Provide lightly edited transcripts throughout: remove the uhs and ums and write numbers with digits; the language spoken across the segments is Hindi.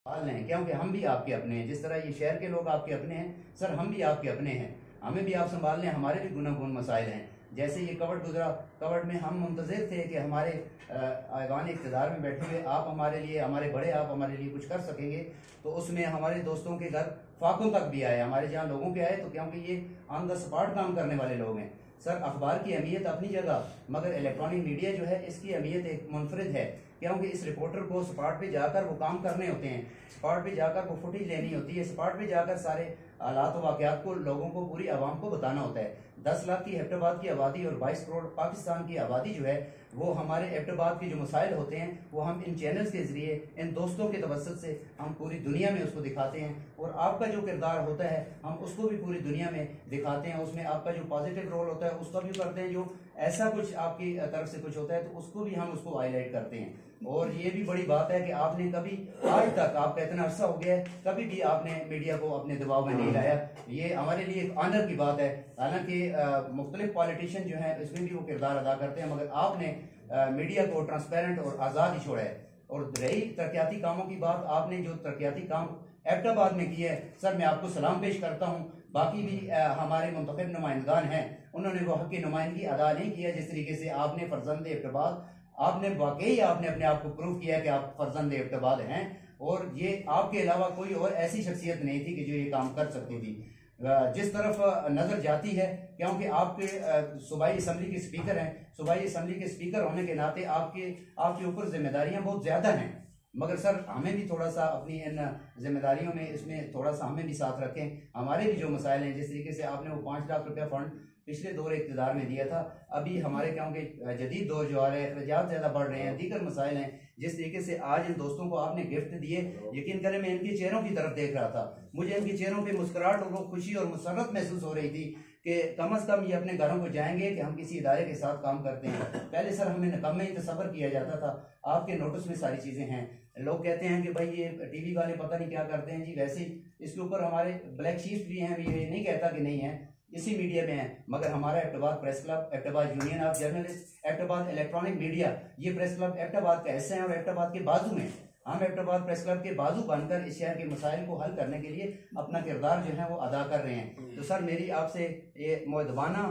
पाल लें, क्योंकि हम भी आपके अपने हैं। जिस तरह ये शहर के लोग आपके अपने हैं सर, हम भी आपके अपने हैं, हमें भी आप संभाल लें, हमारे भी गुनागुन मसाइल हैं। जैसे ये कवड़ गुजरा, कवड़ में हम मुंतज़िर थे कि हमारे ऐवान इक़्तिदार में बैठे हुए आप हमारे लिए, हमारे बड़े आप हमारे लिए कुछ कर सकेंगे। तो उसमें हमारे दोस्तों के घर फाकों तक भी आए, हमारे जहाँ लोगों के आए, तो क्योंकि ये ऑन द स्पॉट काम करने वाले लोग हैं। सर अखबार की अहमियत अपनी जगह, मगर इलेक्ट्रॉनिक मीडिया जो है इसकी अहमियत एक मुनफरिद है, क्योंकि इस रिपोर्टर को स्पॉट पे जाकर वो काम करने होते हैं, स्पॉट पे जाकर वो फुटेज लेनी होती है, स्पॉट पे जाकर सारे हालात वाक़यात को लोगों को, पूरी आवाम को बताना होता है। 10 लाख की एबटाबाद की आबादी और 22 करोड़ पाकिस्तान की आबादी जो है, वो हमारे एबटाबाद के जो मसाइल होते हैं वो हम इन चैनल्स के जरिए, इन दोस्तों के तवस्सुत से हम पूरी दुनिया में उसको दिखाते हैं। और आपका जो किरदार होता है हम उसको भी पूरी दुनिया में दिखाते हैं। उसमें आपका जो पॉजिटिव रोल होता है उसका भी करते हैं, जो ऐसा कुछ आपकी तरफ से कुछ होता है तो उसको भी हम उसको हाईलाइट करते हैं। और ये भी बड़ी बात है कि आपने कभी आज तक, आपका इतना अरसा हो गया है, कभी भी आपने मीडिया को अपने दबाव में नहीं लाया। ये हमारे लिए एक ऑनर की बात है। हालांकि मुख्तलिफ पॉलिटिशियन जो हैं इसमें भी वो किरदार अदा करते हैं, मगर आपने मीडिया को ट्रांसपेरेंट और आज़ाद ही छोड़ा है। और रही तरक्याती कामों की बात, आपने जो तरक्याती काम एबटाबाद में किया है सर, मैं आपको सलाम पेश करता हूँ। बाकी भी हमारे मुंतखब नुमाइंदान हैं, उन्होंने वो हक की नुमाइंदगी अदा नहीं किया जिस तरीके से आपने। फर्जंद एबटाबाद आपने वाकई आपने अपने आप को प्रूव किया कि आप फर्जंद एबटाबाद हैं, और ये आपके अलावा कोई और ऐसी शख्सियत नहीं थी कि जो ये काम कर सकती थी। जिस तरफ नजर जाती है, क्योंकि आपके सूबाई असम्बली के स्पीकर हैं, सूबाई असम्बली के स्पीकर होने के नाते आपके ऊपर जिम्मेदारियां बहुत ज्यादा हैं, मगर सर हमें भी थोड़ा सा अपनी इन जिम्मेदारियों में, इसमें थोड़ा सा हमें भी साथ रखें। हमारे भी जो मसाइल हैं, जिस तरीके से आपने वो 5 लाख रुपया फंड पिछले दौर इक़्तिदार में दिया था, अभी हमारे क्योंकि जदीद दौर जो आ रहे हैं, अखराजात ज़्यादा बढ़ रहे हैं, दीगर मसाइल हैं, जिस तरीके से आज इन दोस्तों को आपने गिफ्ट दिए, यकीन करें मैं इनके चेहरों की तरफ देख रहा था, मुझे इनके चेहरों पे मुस्कुराहट और खुशी और मुसर्रत महसूस हो रही थी कि कम अज़ कम ये अपने घरों को जाएंगे कि हम किसी इदारे के साथ काम करते हैं। पहले सर हमें निकम्मे ही तसव्वुर किया जाता था, आपके नोटिस में सारी चीज़ें हैं। लोग कहते हैं कि भाई ये टीवी वाले पता नहीं क्या करते हैं जी, वैसे ही इसके ऊपर हमारे ब्लैक शीप्स भी हैं, ये नहीं कहता कि नहीं है, इसी मीडिया में है, मगर हमारा Abbottabad press club, Abbottabad union of journalist, Abbottabad electronic media, ये प्रेस क्लब एबटाबाद का हिस्सा है और एबटाबाद के बाजू में हम एबटाबाद प्रेस क्लब के बाजू बनकर इस शहर के मसाइल को हल करने के लिए अपना किरदार जो है वो अदा कर रहे हैं। तो सर मेरी आपसे ये मुअद्दबाना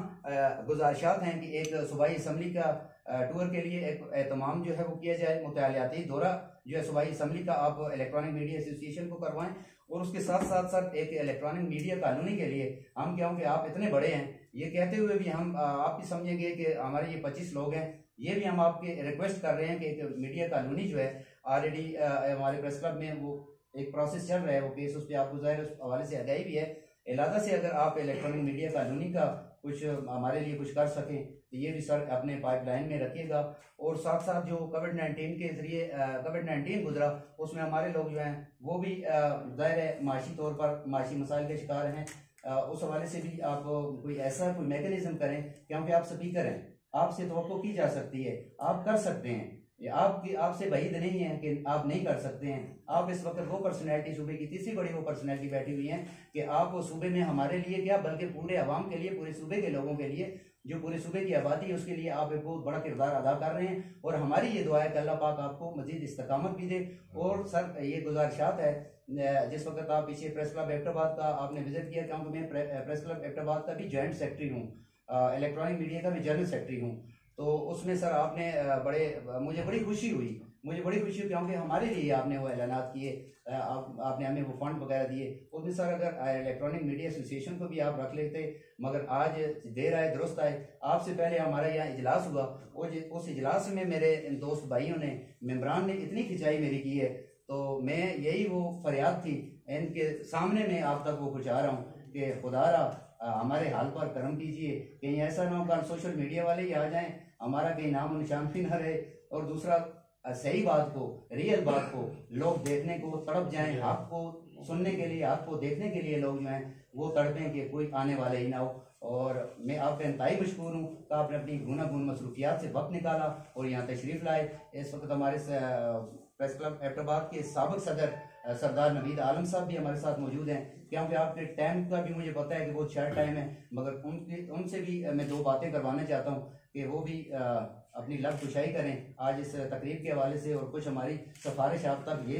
गुजारिशात हैं कि एक सूबाई असम्बली का टूर के लिए एक एहतमाम जो है वो किया जाए, मुतालियाती दौरा जो है सूबाई असम्बली का आप इलेक्ट्रॉनिक मीडिया एसोसिएशन को करवाएं, और उसके साथ साथ सर एक इलेक्ट्रॉनिक मीडिया कॉलोनी के लिए हम, क्योंकि आप इतने बड़े हैं, ये कहते हुए भी हम आप भी समझेंगे कि हमारे ये 25 लोग हैं, ये भी हम आपके रिक्वेस्ट कर रहे हैं कि एक मीडिया कॉलोनी जो है ऑलरेडी हमारे प्रेस क्लब में वो एक प्रोसेस चल रहा है, वो केस उस पर आपको ज़ाहिर उस हवाले से आगाही भी है। लिहाजा से अगर आप इलेक्ट्रॉनिक मीडिया कॉलोनी का कुछ हमारे लिए कुछ कर सकें तो ये भी सर अपने पाइपलाइन में रखिएगा। और साथ साथ जो कोविड-19 के जरिए कोविड-19 गुजरा, उसमें हमारे लोग जो हैं वो भी ज़ाहिर है माशी तौर पर माशी मसाइल के शिकार हैं, उस हवाले से भी आप कोई ऐसा कोई मैकेनिज्म करें, क्योंकि आप स्पीकर हैं, आपसे तवक्को की जा सकती है, आप कर सकते हैं, आपसे वहीद नहीं है कि आप नहीं कर सकते हैं। आप इस वक्त वो पर्सनैलिटी, सूबे की तीसरी बड़ी वो पर्सनैलिटी बैठी हुई हैं कि आप सूबे में हमारे लिए क्या बल्कि पूरे अवाम के लिए, पूरे सूबे के लोगों के लिए, जो पूरे सूबे की आबादी है उसके लिए आप एक बहुत बड़ा किरदार अदा कर रहे हैं। और हमारी ये दुआ है कि अल्लाह पाक आपको मजीद इस्तकामत भी दे। और सर ये गुजारिशात है, जिस वक्त आप पीछे प्रेस क्लब एबटाबाद का आपने विजिट किया, क्योंकि मैं प्रेस क्लब एबटाबाद का भी जॉइंट सेक्रेटरी हूँ, इलेक्ट्रॉनिक मीडिया का भी जनरल सेक्रेटरी हूँ, तो उसमें सर आपने मुझे बड़ी खुशी हुई, क्योंकि हमारे लिए आपने वो ऐलानात किए, आपने हमें वो फंड वगैरह दिए। उसमें सर अगर इलेक्ट्रॉनिक मीडिया एसोसिएशन को भी आप रख लेते, मगर आज देर आए दुरुस्त आए, आपसे पहले हमारा यहाँ इजलास हुआ और उस इजलास में मेरे इन दोस्त भाइयों ने, मेम्बरान ने इतनी खिंचाई मेरी की है, तो मैं यही वो फरियाद थी इनके सामने में आप तक वो पहुँचा रहा हूँ कि खुदारा हमारे हाल पर करम कीजिए, कहीं ऐसा ना हो कल सोशल मीडिया वाले ही आ जाएं, हमारा कहीं नाम निशान भी न रहे, और दूसरा सही बात को, रियल बात को लोग देखने को तड़प जाएं, हक को सुनने के लिए, हक को देखने के लिए लोग जो हैं वो तड़पें कि कोई आने वाले ही ना हो। और मैं आपका इंतहाई मशकूर हूँ कि आपने अपनी गुनागुन मसरूफियात से वक्त निकाला और यहाँ तशरीफ़ लाए। इस वक्त हमारे प्रेस क्लब एबटाबाद के साबिक सदर सरदार नवीद आलम साहब भी हमारे साथ मौजूद हैं, क्योंकि आपके टाइम का भी मुझे पता है कि बहुत शॉर्ट टाइम है, मगर उनसे भी मैं 2 बातें करवाना चाहता हूँ कि वो भी अपनी लब कुशाई करें आज इस तकरीब के हवाले से, और कुछ हमारी सिफारिश आप तक ये